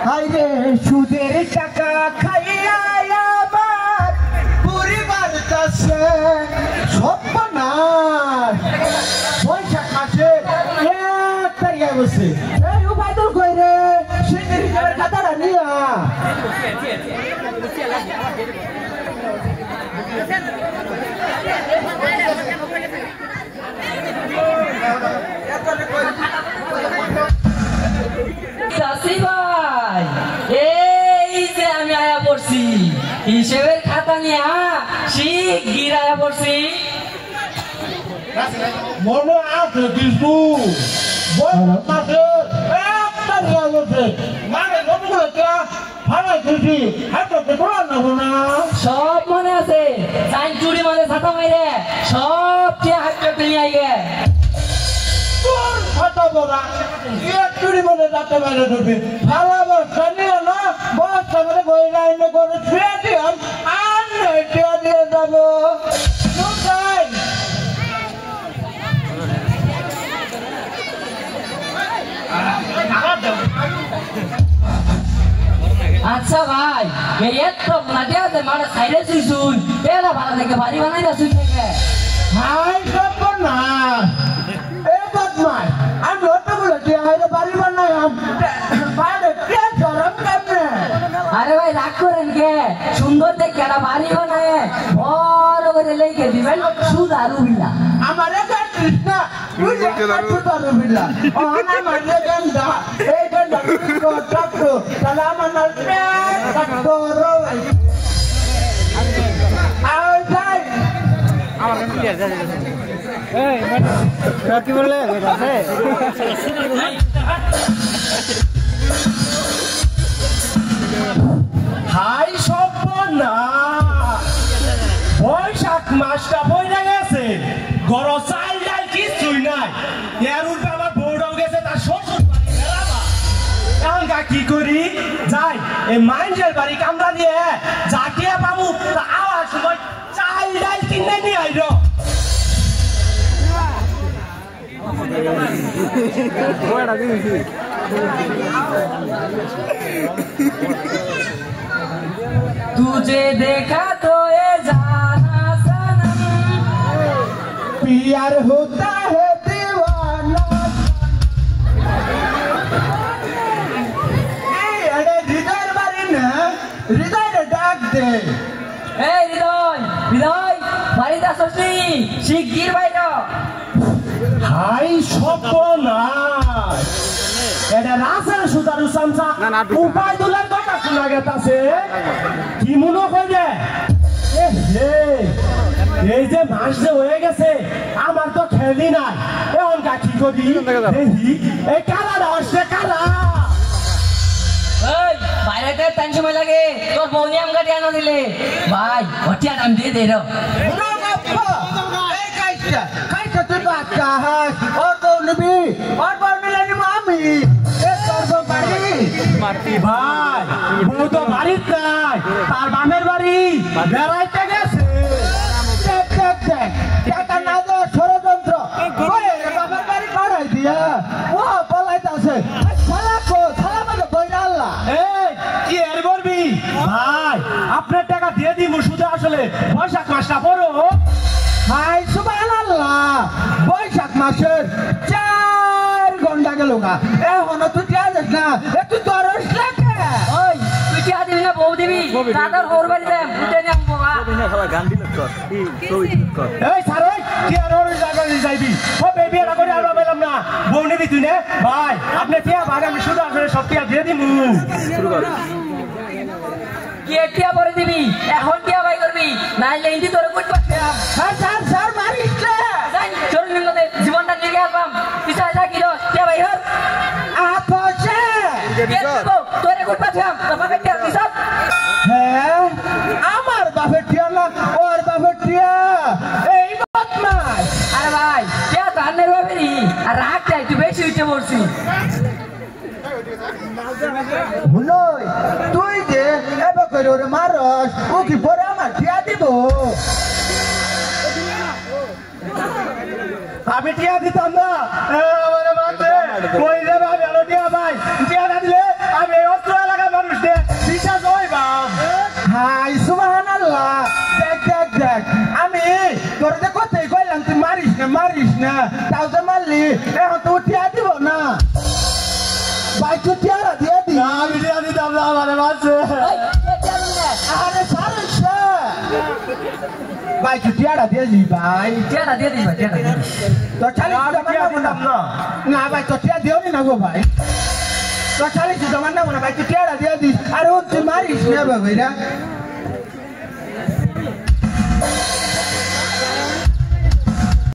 হাইরে সুদের টাকা খাইয়া আমার পরিবার কাছে সর্বনাশ। বৈশাখ মাসে 1 তারিখে বসে এই উপায় তোর কই রে সেদিন হিসাবের খাতাটা নিয়া চাষি ভাই এই যে আমি আয়া পড়ছি হিসেবের খাতা নিয়ে শিগগির আয়া পড়ছি। মনে আছে কিছু বৈশাখ মাসে 1 তারিখে বসে মানে নতুন ভাড়া খুশি হাতে তোলা নেবো না। সব মনে আছে চাইন চুরি মানে ছাতা মাইরে সব কে হাতে নিয়ে আইগে ছাতা বলা চুরি মনে যাতে বাইরে ঢুকবে ভালো বস্তা নিয়ে না বস্তা মানে বই লাইন করে ছুঁয়ে দিয়ে আর টিয়া দিয়ে যাবো। আচ্ছা ভাই এই এত লাগে আছে মানে সাইডে শুন পেলা ভাড়া থেকে বাড়ি বানাই না শুন থেকে হাই সব না এ বদমাই আমি অতগুলো টিয়া হাইরে বাড়ি বানাই বাইরে টিয়া চরম কেমনে। আরে ভাই রাগ করেন কে সুন্দর দেখে একটা বাড়ি বানায় বড় করে লেগে দিবেন সুদারু বিলা আমার একটা কৃষ্ণা তুই সুদারু বিলা আমার গন্ধা এই গন্ধা ট্রাক্টর তাহলে আমার ট্রাক্টর আর যাই আমার কাছে দিয়ে যা এই কি বললে আছে হাই সপনা বৈশাখ মাসটা বইরা গেছে গর চাল ডাল কিছুই নাই এর উল্টা আমার বউটাও গেছে তার শ্বশুর বাড়ি বেড়াবা। এখন কি করি যাই এই মাইন্ডের বাড়ি কামড়া দিয়ে জাকিয়ে পাবো তা আওয়ার সময় চাল ডাল কিনে নিয়ে আইল। तुझे देखा तो ये जाना सनम प्यार होता है दीवाना। अरे हृदय बारी ना हृदय डाक दे ए হৃদয় হৃদয় বাড়িতে আসছি শিগগির বাইরে হাই সপনাশ এটা রাসেল সুতারু সামসা উপায় দুলার কথা শোনা গেছে কি মনে কইরে এই যে মাস যে হয়ে গেছে আমার তো খেলি নাই এখন কি করি দেখি এই কালাটা আসছে কালা এই বাইরেতে টাইম সময় লাগে তোর বউনি আম গাড়ি আনা দিলে ভাই হটিয়া দাম দিয়ে দে রে এই কাইটা কাইটা তুই বাচ্চা হাস ওর বউ নিবি ওর বউ নিলে নিব আমি ভাই বউ তো বাড়িতে নাই তার বামের বাড়ি বেড়াইতে গেছে না দেওয়ার ষড়যন্ত্র বামের বাড়ি করাই দিয়া ও বলাইতেছে কি এর বলবি ভাই আপনার টাকা দিয়ে দিব শুধু আসলে বৈশাখ মাসটা পড়ো হাই সুবহানাল্লাহ বৈশাখ মাসের 4 ঘন্টা গেল না এখনো তুই যাস না তুই দরস লাগে ওই তুই কি আদিবি না বউ দিবি দাদার ওর বাড়ি দে উঠে নিয়ে আমবো গান দিল কর এই স্যার ওই কি আর ওর জায়গা যাইবি ও বেবি এটা করে আর পেলাম না বউ নিবি তুই না ভাই আপনি টিয়া ভাগ আমি শুধু আসলে সব টিয়া দিয়ে দিমু শুরু কর কি টিয়া পরে দিবি এখন টিয়া ভাই করবি নাইলে ইন্দি তোরে কই পাচ্ছে স্যার স্যার স্যার মারিস না যাই চল নিলতে জীবনটা নিয়ে আসবাম পিছা যা কি টিয়া ভাই হর আপছে তোরে কই পাচ্ছে বাবা টিয়া পিছা হ্যাঁ আমার বাপের টিয়া না ওর বাপের টিয়া এই বদমাশ আরে ভাই টিয়া জানের বাপেরই আর রাগ চাই তুই বেশি উঠে পড়ছি হুনই তুই যে এবার করে ওরে মারস ও কি পরে আমার টিয়া দিব আমি টিয়া দিতাম না আমারে মারতে কই রে ভাই ভালো টিয়া ভাই টিয়া না দিলে না তাও তো মারলি এখন তো টিয়া দিব না ভাই তো টিয়ারা দিয়ে দি না আমি দিয়া দিতাম না আমারে মারছে ওই এটা নিয়ে আরে সারছে ভাই তো টিয়ারা দিয়ে দি ভাই টিয়াটা দিয়ে দিবা টিয়াটা তো চালিশ আমি জমান দিয়া না দিতাম না না ভাই তো টিয়া দিও না গো ভাই তো চালিশ জমান না ভাই তো টিয়ারা দিয়ে দিস আরে ও তুই মারিস না ভাই